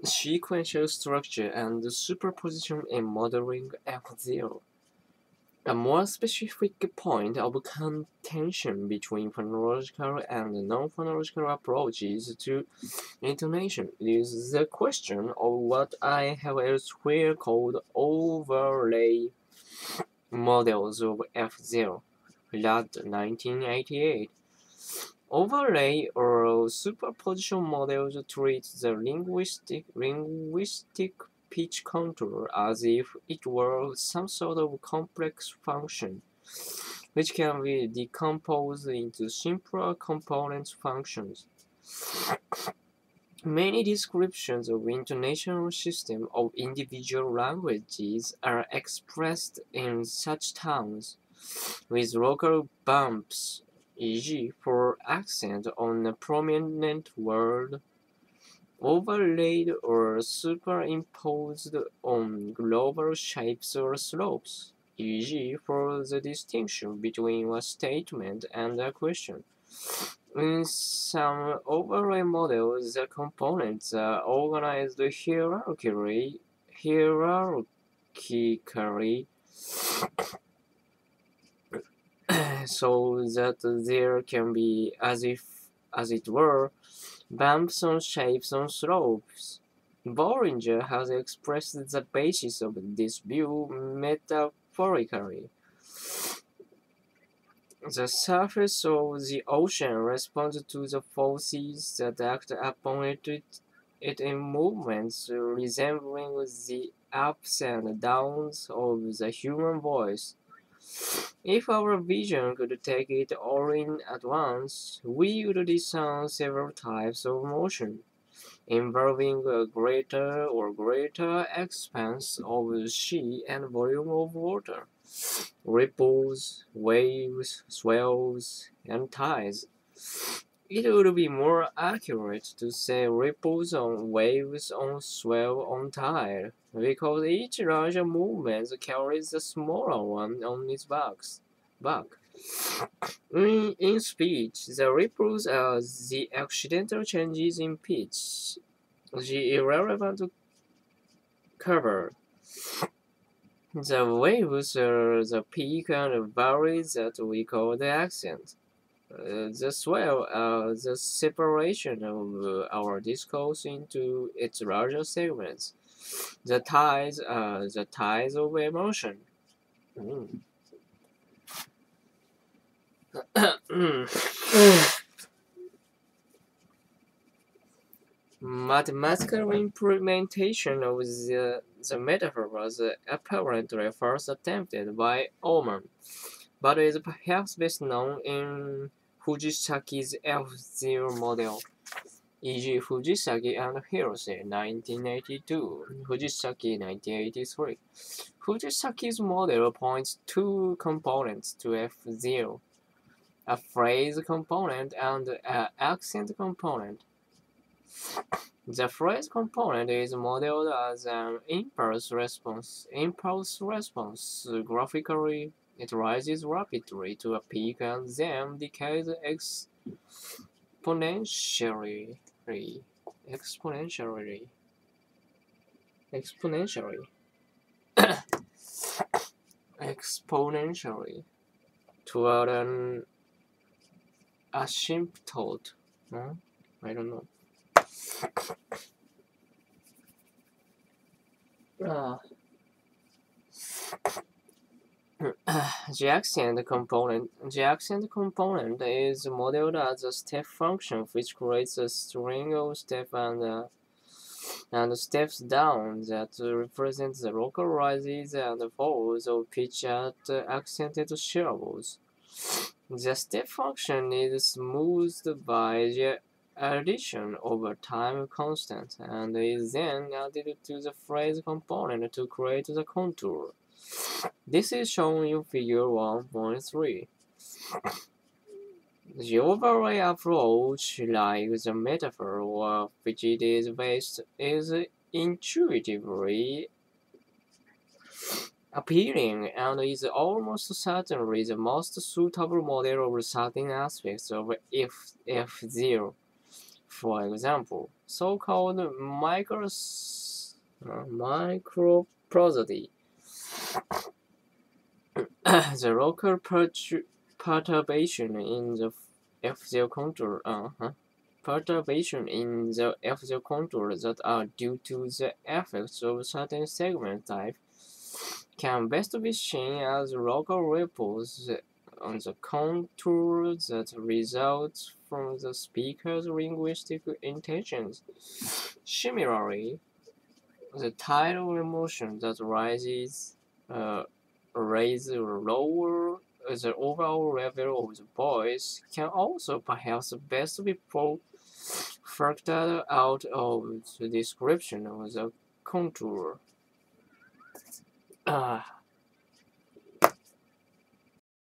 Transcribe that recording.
sequential structure and superposition in modeling F0. A more specific point of contention between phonological and non-phonological approaches to intonation is the question of what I have elsewhere called overlay models of F0. Ladd, 1988. Overlay or superposition models treat the linguistic pitch contour as if it were some sort of complex function, which can be decomposed into simpler component functions. Many descriptions of intonational system of individual languages are expressed in such terms, with local bumps, e.g., for accent on a prominent word, overlaid or superimposed on global shapes or slopes, e.g., for the distinction between a statement and a question. In some overlay models, the components are organized hierarchically so that there can be, as it were, bumps on shapes on slopes. Bollinger has expressed the basis of this view metaphorically. The surface of the ocean responds to the forces that act upon it in movements resembling the ups and downs of the human voice. If our vision could take it all in at once, we would discern several types of motion, involving a greater or greater expanse of sea and volume of water, ripples, waves, swells, and tides. It would be more accurate to say ripples on waves on swell on tide, because each larger movement carries the smaller one on its back. In speech, the ripples are the accidental changes in pitch, the irrelevant cover. The waves are the peak and valley that we call the accent. The swell are the separation of our discourse into its larger segments. The tides are the tides of emotion. Mathematical implementation of the metaphor was apparently first attempted by Ullmann, but is perhaps best known in Fujisaki's F0 model, e.g. Fujisaki and Hirose, 1982, Fujisaki, 1983. Fujisaki's model points two components to F0, a phrase component and an accent component. The phrase component is modeled as an impulse response. Graphically, it rises rapidly to a peak and then decays exponentially. Exponentially. Exponentially toward an asymptote. No? I don't know. The accent component is modeled as a step function which creates a string of steps and steps down that represent the local rises and falls of pitch at accented syllables. The step function is smoothed by the addition of a time constant and is then added to the phrase component to create the contour. This is shown in figure 1.3. The overlay approach, like the metaphor of which it is based, is intuitively appealing and is almost certainly the most suitable model of certain aspects of F0. For example, so-called microprosody, the local perturbation in the FZ contour, perturbation in the FZ contour that are due to the effects of certain segment type can best be seen as local ripples on the contour that result from the speaker's linguistic intentions. Similarly, the tidal emotion that raise or lower the overall level of the voice can also perhaps best be factored out of the description of the contour.